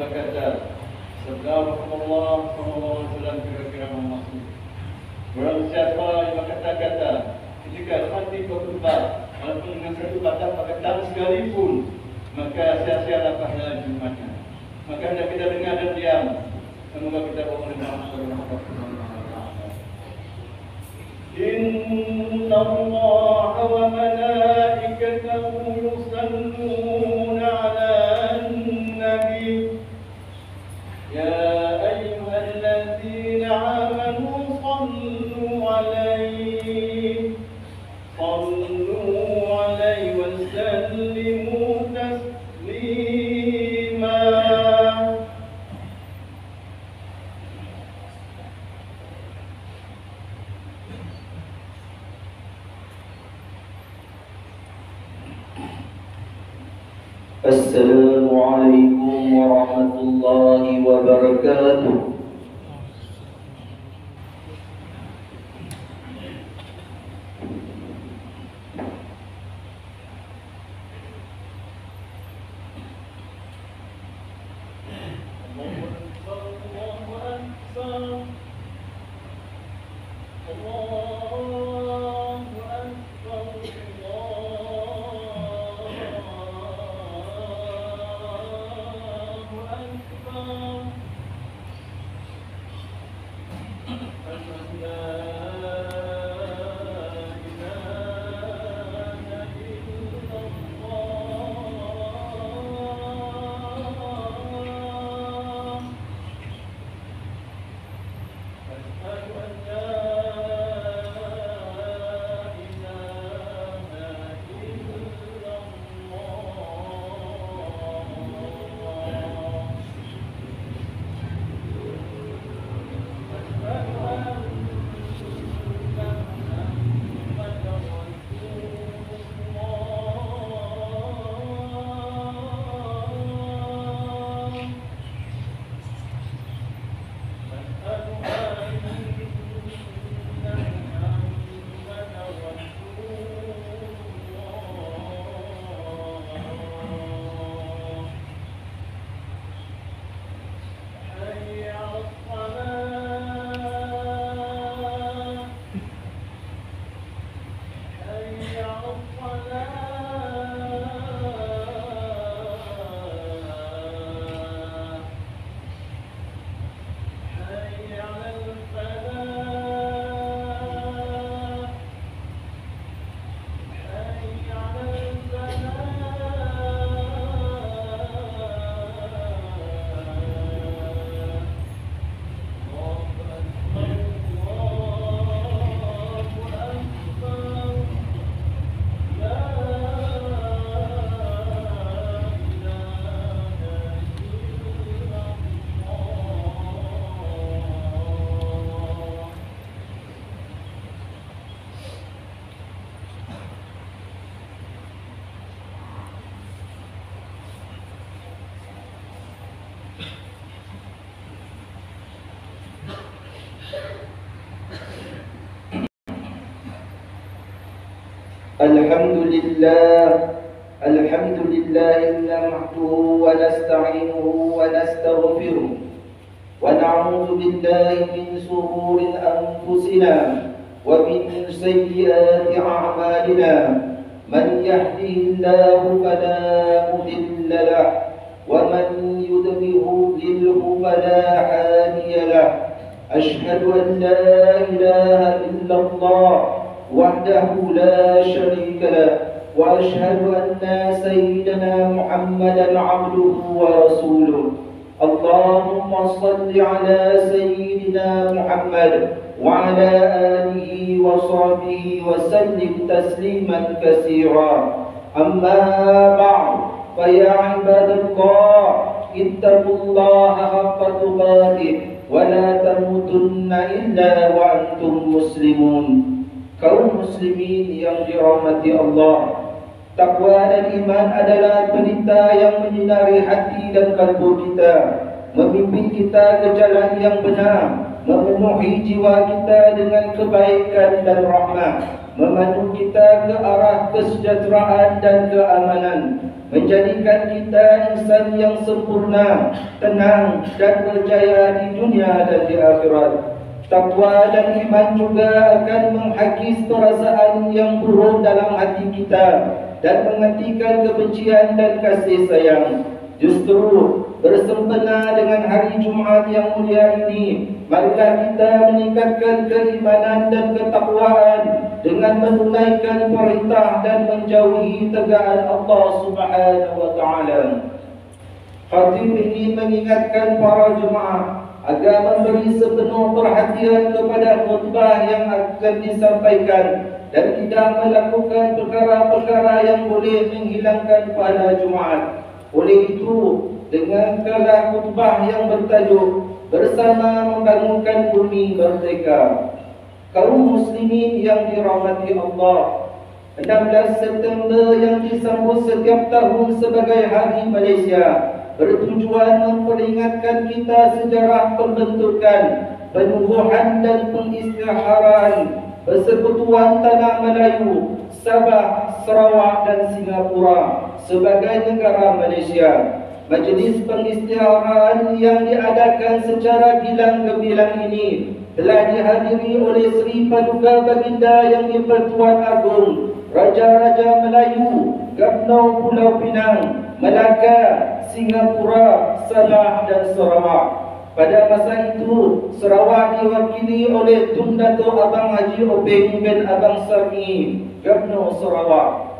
berkata, sabda Rasulullah SAW kira-kira memaksud, barang siapa yang berkata-kata ketika mati berkhutbah, walaupun dengan satu kata perkataan sekalipun, maka sia-sialah pahala Jumatnya. Maka hendak kita dengar dan diam. Semoga kita bermanfaat. Inna Allah wa malaikatahu yusalluna ala nabi ya ayyuhalladzina amanu sallu alaihi wa sallimu taslima. Assalamualaikum warahmatullahi wabarakatuh. Alhamdulillah nahmaduhu wa nasta'inuhu wa nastaghfiruh wa na'udzu billahi min shururi anfusina wa min sayyiati a'malina. Man yahdihillahu fala mudilla lahu wa man yudlilhu fala hadiya lahu. Ashhadu an la ilaha illallah wahdahu la sharika lahu wa ashhadu anna sayyidana Muhammadan abduhu wa rasuluh. Allahumma salli ala sayyidina Muhammad wa ala alihi wa sahbihi wa sallim tasliman katsira. Amma ba'd, fa ya ibadallah ittaqullaha haqqa tuqatih wa la tamutunna illa wa antum muslimun. Kaum muslimin yang dirahmati Allah, takwa dan iman adalah pelita yang menyinari hati dan kalbu kita, memimpin kita ke jalan yang benar, memenuhi jiwa kita dengan kebaikan dan rahmat, memandu kita ke arah kesejahteraan dan keamanan, menjadikan kita insan yang sempurna, tenang dan berjaya di dunia dan di akhirat. Takwa dan iman juga akan menghakis perasaan yang buruk dalam hati kita dan menghentikan kebencian dan kasih sayang. Justru bersempena dengan hari Jumaat yang mulia ini, marilah kita meningkatkan keimanan dan ketakwaan dengan menunaikan perintah dan menjauhi tegaan Allah Subhanahu wa taala. Khatib ini mengingatkan para jemaah agar memberi sepenuh perhatian kepada khutbah yang akan disampaikan dan tidak melakukan perkara-perkara yang boleh menghilangkan pahala Jumaat. Oleh itu, dengan kalah khutbah yang bertajuk Bersama Membangunkan Bumi Merdeka, kaum muslimin yang dirahmati Allah, 16 September yang disambut setiap tahun sebagai Hari Malaysia bertujuan memperingatkan kita sejarah pembentukan, penubuhan dan pengisytiharan persekutuan Tanah Melayu, Sabah, Sarawak dan Singapura sebagai negara Malaysia. Majlis pengisytiharan yang diadakan secara gilang gemilang ini telah dihadiri oleh Sri Paduka Baginda Yang di-Pertuan Agong Raja-Raja Melayu, Gubernur Pulau Pinang, Melaka, Singapura, Sabah dan Sarawak. Pada masa itu, Sarawak diwakili oleh Tun Dato' Abang Haji Openg bin Abang Sarmi, Gubernur Sarawak.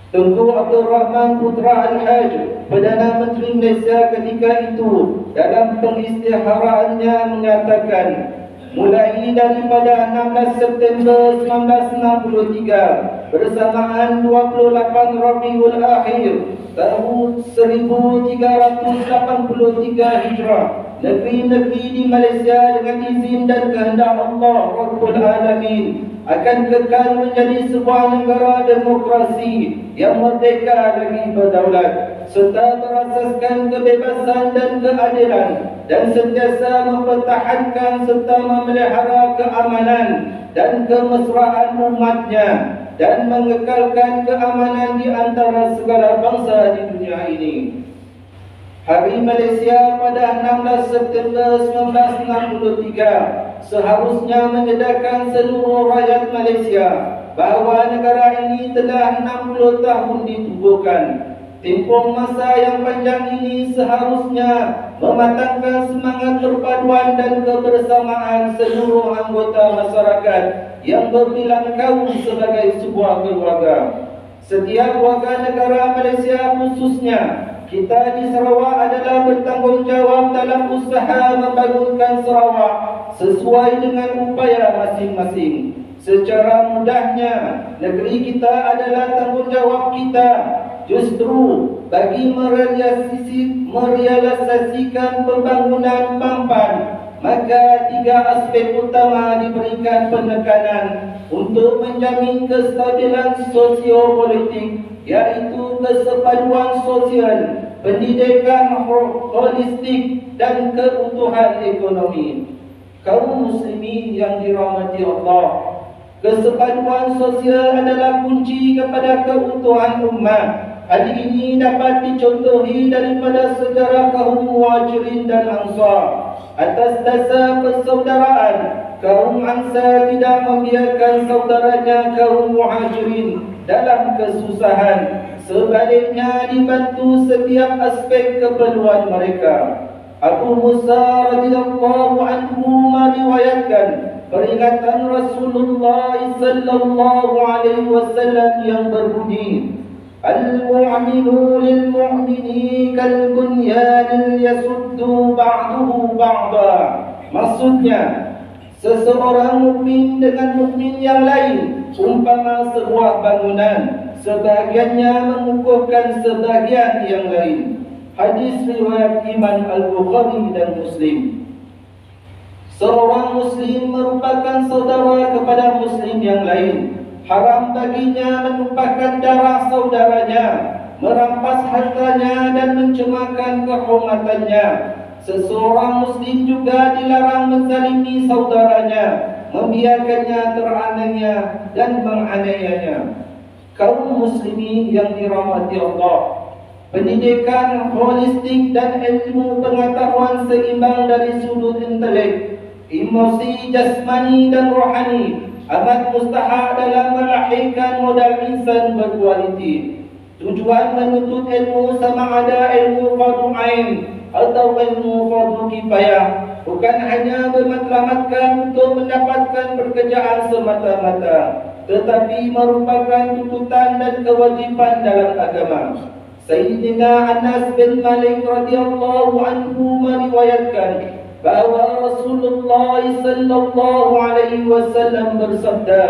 Tunku Abdul Rahman Putra Al-Haj, Perdana Menteri Malaysia ketika itu, dalam pengisytiharaannya mengatakan, mulai daripada 16 September 1963 bersamaan 28 Rabiul Akhir tahun 1383 Hijrah, negeri-negeri di Malaysia dengan izin dan kehendak Allah Rabbul Alamin akan kekal menjadi sebuah negara demokrasi yang merdeka lagi berdaulat serta berasaskan kebebasan dan keadilan, dan sentiasa mempertahankan serta memelihara keamanan dan kemesraan umatnya dan mengekalkan keamanan di antara segala bangsa di dunia ini. Hari Malaysia pada 16 September 1963 seharusnya menyedarkan seluruh rakyat Malaysia bahawa negara ini telah 60 tahun ditubuhkan. Tempoh masa yang panjang ini seharusnya mematangkan semangat perpaduan dan kebersamaan seluruh anggota masyarakat yang berbilang kaum sebagai sebuah keluarga. Setiap warga negara Malaysia khususnya kita di Sarawak adalah bertanggungjawab dalam usaha membangunkan Sarawak sesuai dengan upaya masing-masing. Secara mudahnya, negeri kita adalah tanggungjawab kita. Justru bagi merealisasikan pembangunan Pampan, maka 3 aspek utama diberikan penekanan untuk menjamin kestabilan sosiopolitik, iaitu kesepaduan sosial, pendidikan holistik dan keutuhan ekonomi. Kaum muslimin yang dirahmati Allah, kesepaduan sosial adalah kunci kepada keutuhan umat. Hal ini dapat dicontohi daripada sejarah kaum Muhajirin dan Ansar. Atas dasar persaudaraan, kaum Ansar tidak membiarkan saudaranya kaum Muhajirin dalam kesusahan. Sebaliknya dibantu setiap aspek keperluan mereka. Abu Musa radhiyallahu anhu meriwayatkan peringatan Rasulullah sallallahu alaihi wasallam yang berbunyi, Al-mu'minu lil-mu'mini kal-bunyan yasuddu ba'duhu ba'da. Maksudnya, seseorang mukmin dengan mukmin yang lain umpama sebuah bangunan, sebahagiannya mengukuhkan sebahagian yang lain. Hadis riwayat Imam Al-Bukhari dan Muslim. Seorang muslim merupakan saudara kepada muslim yang lain. Haram baginya menumpahkan darah saudaranya, merampas hartanya dan mencemarkan kehormatannya. Seseorang Muslim juga dilarang menzalimi saudaranya, membiarkannya teraniaya dan menganiayanya. Kaum muslimin yang dirahmati Allah, pendidikan holistik dan ilmu pengetahuan seimbang dari sudut intelek, emosi, jasmani dan rohani amat mustahak dalam melahirkan modal insan berkualiti. Tujuan menuntut ilmu sama ada ilmu fardu ain atau ilmu fardu kifayah, bukan hanya bermatlamatkan untuk mendapatkan pekerjaan semata-mata, tetapi merupakan tuntutan dan kewajipan dalam agama. Sayyidina Anas bin Malik radhiyallahu anhu meriwayatkan bahawa Rasulullah sallallahu alaihi wasallam bersabda,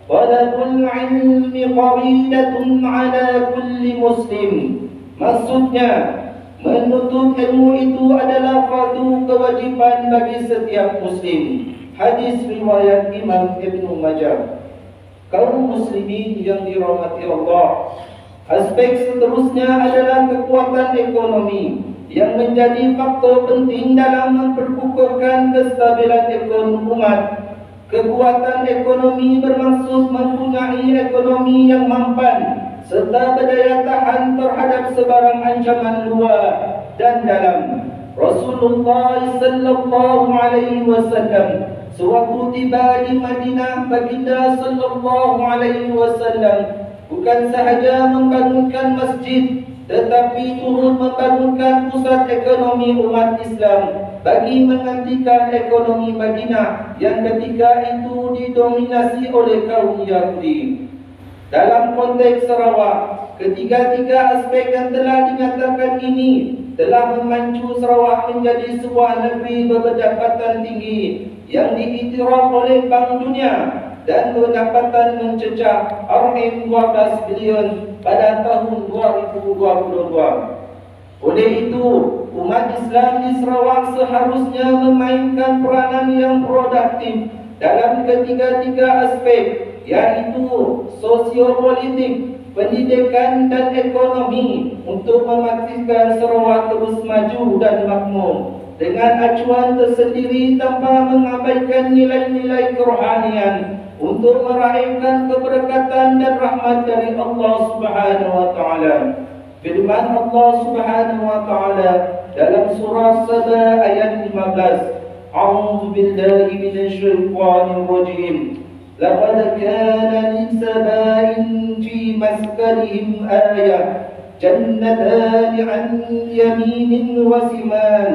"Talabul ilmi faridatun ala kulli muslim." Maksudnya, menuntut ilmu itu adalah fardu kewajiban bagi setiap muslim. Hadis riwayat Imam Ibnu Majah. Kaum muslimin yang dirahmati Allah, aspek seterusnya adalah kekuatan ekonomi yang menjadi faktor penting dalam memperkukuhkan kestabilan ekonomi umat. Kekuatan ekonomi bermaksud mempunyai ekonomi yang mampan serta berdaya tahan terhadap sebarang ancaman luar dan dalam. Rasulullah sallallahu alaihi wasallam sewaktu tiba di Madinah, baginda sallallahu alaihi wasallam bukan sahaja membangunkan masjid, tetapi turut membangunkan pusat ekonomi umat Islam bagi menggantikan ekonomi Madinah yang ketika itu didominasi oleh kaum Yahudi. Dalam konteks Sarawak, ketiga-tiga aspek yang telah dinyatakan ini telah memacu Sarawak menjadi sebuah negeri berpendapatan tinggi yang diiktiraf oleh Bank Dunia dan pendapatan mencecah RM12 bilion pada tahun 2022. Oleh itu, umat Islam di Sarawak seharusnya memainkan peranan yang produktif dalam ketiga-tiga aspek, yaitu sosiopolitik, pendidikan dan ekonomi, untuk memastikan Sarawak terus maju dan makmur dengan acuan tersendiri tanpa mengabaikan nilai-nilai kerohanian untuk meraihkan keberkatan dan rahmat dari Allah Subhanahu wa taala. Firman Allah Subhanahu wa taala dalam surah Saba ayat 15, A'udzu billahi minasyaitonir rajim. Laqad kana lisaba'in fi maskanihim ayah, jannatan 'an yaminin wa shimal,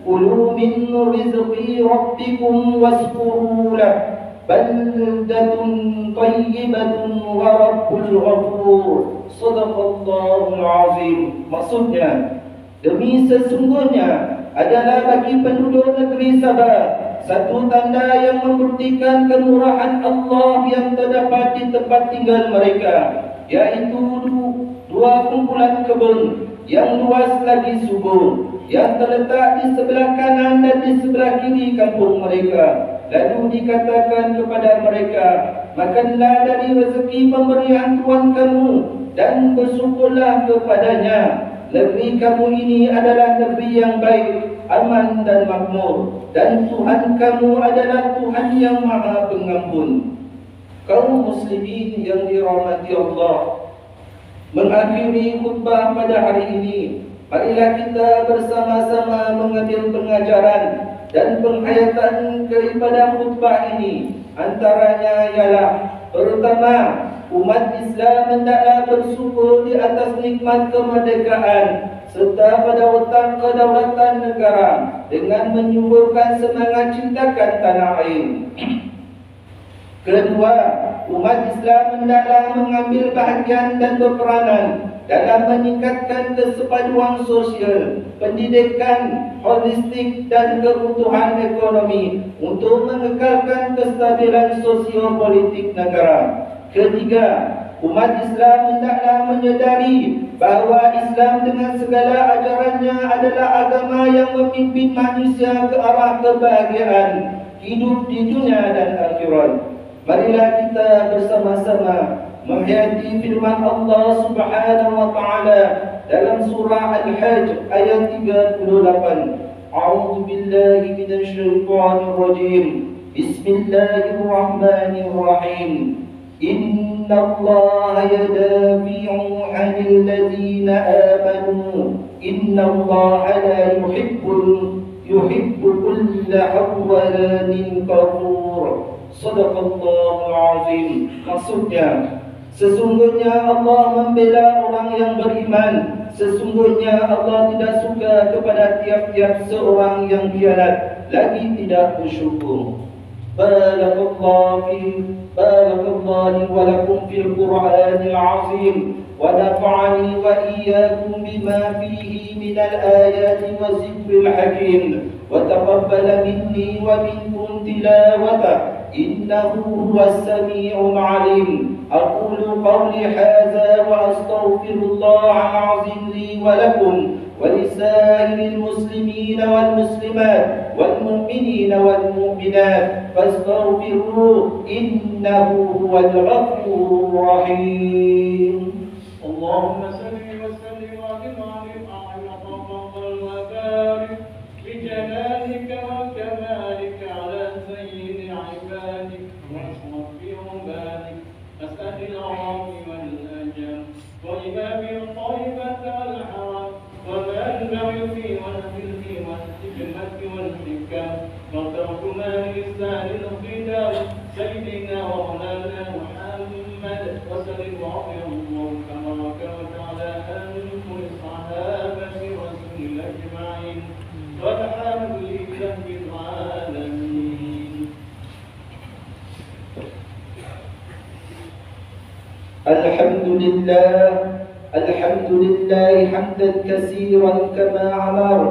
kulu min rizqi rabbikum washkuru lahu, baldatun tayyibatun wa rabbul ghafur. Sadaqallahul azim. Maksudnya, demi sesungguhnya adalah bagi penduduk negeri Sabah satu tanda yang membuktikan kemurahan Allah yang terdapat di tempat tinggal mereka, yaitu dua kumpulan kebun yang luas lagi subur yang terletak di sebelah kanan dan di sebelah kiri kampung mereka. Lalu dikatakan kepada mereka, makanlah dari rezeki pemberian Tuhan kamu dan bersyukurlah kepadanya. Negeri kamu ini adalah negeri yang baik, aman dan makmur, dan Tuhan kamu adalah Tuhan yang Maha Pengampun. Kaum muslimin yang dirahmati Allah, mengakhiri khutbah pada hari ini, marilah kita bersama-sama mengambil pengajaran dan penghayatan daripada khutbah ini. Antaranya ialah, pertama, umat Islam hendaklah bersyukur di atas nikmat kemerdekaan serta pada otak kedaulatan negara dengan menyuburkan semangat cintakan tanah air. Kedua, umat Islam hendaklah mengambil bahagian dan berperanan dalam meningkatkan kesepaduan sosial, pendidikan holistik dan keutuhan ekonomi untuk mengekalkan kestabilan sosiopolitik negara. Ketiga, umat Islam hendaklah menyedari bahawa Islam dengan segala ajarannya adalah agama yang memimpin manusia ke arah kebahagiaan hidup di dunia dan akhirat. Marilah kita bersama-sama menghayati firman Allah Subhanahu wa taala dalam surah Al-Hajj ayat 38. أعوذ بالله من الشيطان الرجيم. بسم الله الرحمن الرحيم. إن الله يدافع عن الذين آمنوا إن الله لا يحب كل خوان كفور. Sadaqallahul azim. Maksudnya, sesungguhnya Allah membela orang yang beriman. Sesungguhnya Allah tidak suka kepada tiap-tiap seorang yang khianat, lagi tidak bersyukur. Barakallahu wa lakum fil Qur'anil azim. ونفعني وإياكم بما فيه من الآيات والذكر الحكيم وتقبل مني ومنكم تلاوته إنه هو السميع العليم. أقول قولي هذا وأستغفر الله العظيم لي ولكم ولسائر المسلمين والمسلمات والمؤمنين والمؤمنات فاستغفروه إنه هو الغفور الرحيم. اللهم صل وسلم وبارك وبارك بجلالك وكمالك على سيد عبادك واشرف عبادك اسال العظام والاجل وإمام الطيبة والحرم ومنبع في والفلك والحكمة والحكم وترجمان لسان الخدام سيدنا ومولانا محمد وصل الله تبارك وتعالى عن كل صحابة رسول الله أجمعين والحمد لله رب العالمين. الحمد لله حمدا كثيرا كما أمر.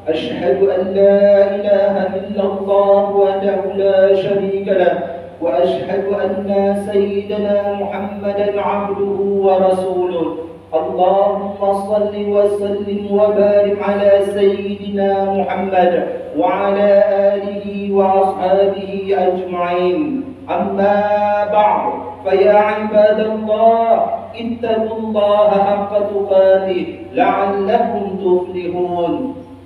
أشهد أن لا إله إلا الله وحده لا شريك له وأشهد أن سيدنا محمدا عبده ورسوله. اللهم صل وسلم وبارك على سيدنا محمد وعلى آله وأصحابه أجمعين. أما بعد، فيا عباد الله اتقوا الله حق تقاته لعلكم تفلحون.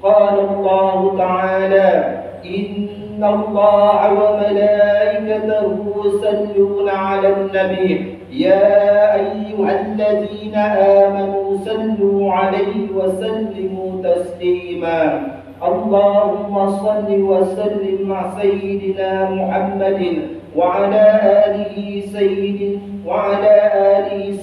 قال الله تعالى: إن الله وملائكته يصلون على النبي يا أيها الذين آمنوا صلوا عليه وسلموا تسليما. اللهم صل وسلم مع سيدنا محمد وعلى آله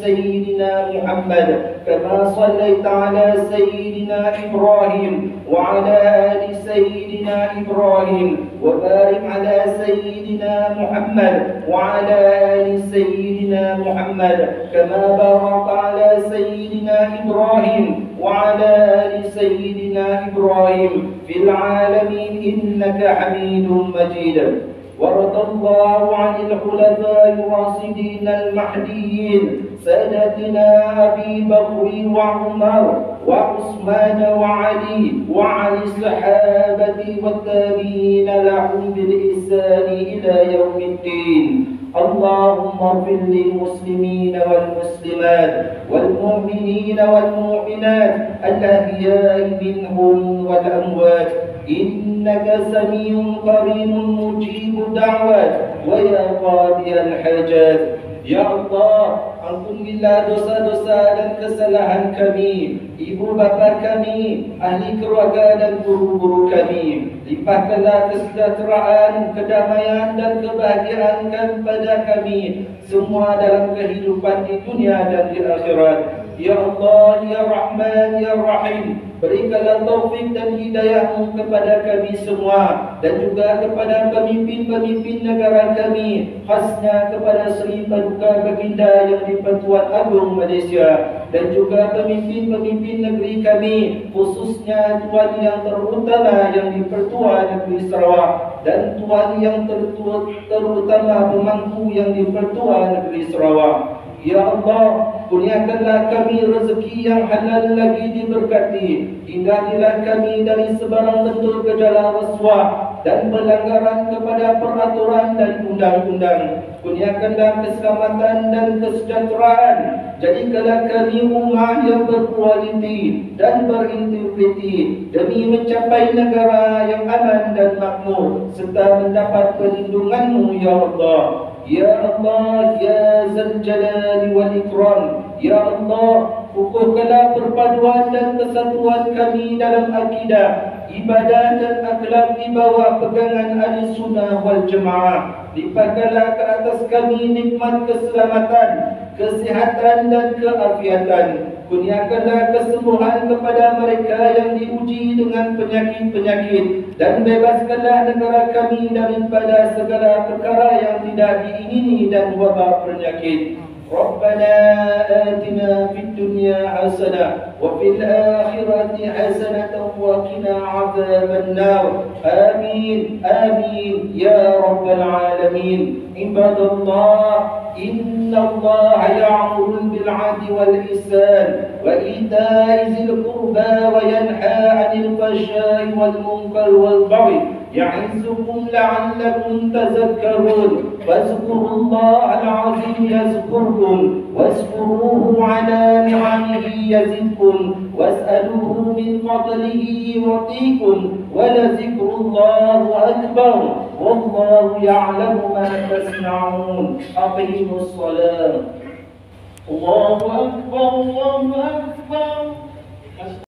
سيدنا محمد كما صليت على سيدنا إبراهيم وعلى آل سيدنا إبراهيم وبارك على سيدنا محمد وعلى آل سيدنا محمد كما باركت على سيدنا إبراهيم وعلى آل سيدنا إبراهيم في العالمين إنك حميد مجيد. ورضى الله عن الخلفاء الراشدين المهديين سادتنا أبي بكر وعمر وعثمان وعلي وعن الصحابة والتابعين لهم بالإحسان إلى يوم الدين. اللهم اغفر للمسلمين والمسلمات والمؤمنين والمؤمنات الأحياء منهم والأموات إنك سميع قريب مجيب الدعوات ويا قاضي الحاجات. Ya Allah, ampunilah dosa-dosa dan kesalahan kami, ibu bapa kami, ahli keluarga dan guru-guru kami. Limpahkanlah kesejahteraan, kedamaian dan kebahagiaan kepada kami semua dalam kehidupan di dunia dan di akhirat. Ya Allah, Ya Rahman, Ya Rahim, berikanlah taufik dan hidayah-Mu kepada kami semua dan juga kepada pemimpin-pemimpin negara kami, khasnya kepada Seri Paduka Baginda Yang di-Pertuan Agong Malaysia dan juga pemimpin-pemimpin negeri kami, khususnya Tuan Yang terutama Yang di-Pertuan Negeri Sarawak dan Tuan Yang terutama pemangku Yang di-Pertuan Negeri Sarawak. Ya Allah, kurniakanlah kami rezeki yang halal lagi diberkati. Hindarilah kami dari sebarang bentuk gejala rasuah, dan pelanggaran kepada peraturan dan undang-undang. Kurniakanlah keselamatan dan kesejahteraan. Jadikanlah kami ummah yang berkualiti dan berintegriti demi mencapai negara yang aman dan makmur serta mendapat perlindungan-Mu ya Allah. Ya Allah, Ya Zal Jalali wal Ikram. Ya Allah, kukuhkanlah perpaduan dan kesatuan kami dalam akidah, ibadah dan akhlak di bawah pegangan Ahli Sunnah wal Jamaah. Limpahkanlah ke atas kami nikmat keselamatan, kesihatan dan keafiatan. Kurniakanlah kesembuhan kepada mereka yang diuji dengan penyakit-penyakit, dan bebaskanlah negara kami daripada segala perkara yang tidak diingini dan wabak penyakit. Rabbana atina fid dunya hasanah wa fil akhirati hasanah wa qina adzaban nar. Amin amin ya rabbal alamin. Ibadallah, إن الله يأمر بالعدل والإحسان وإيتاء ذي القربى وينهى عن الفحشاء والمنكر والبغي يعظكم لعلكم تذكرون. فاذكروا الله العظيم يذكركم واشكروه على نعمه يزدكم واسألوه من فضله يعطيكم ولذكر الله أكبر والله يعلم ما تصنعون. أقيموا الصلاة. الله أكبر الله أكبر.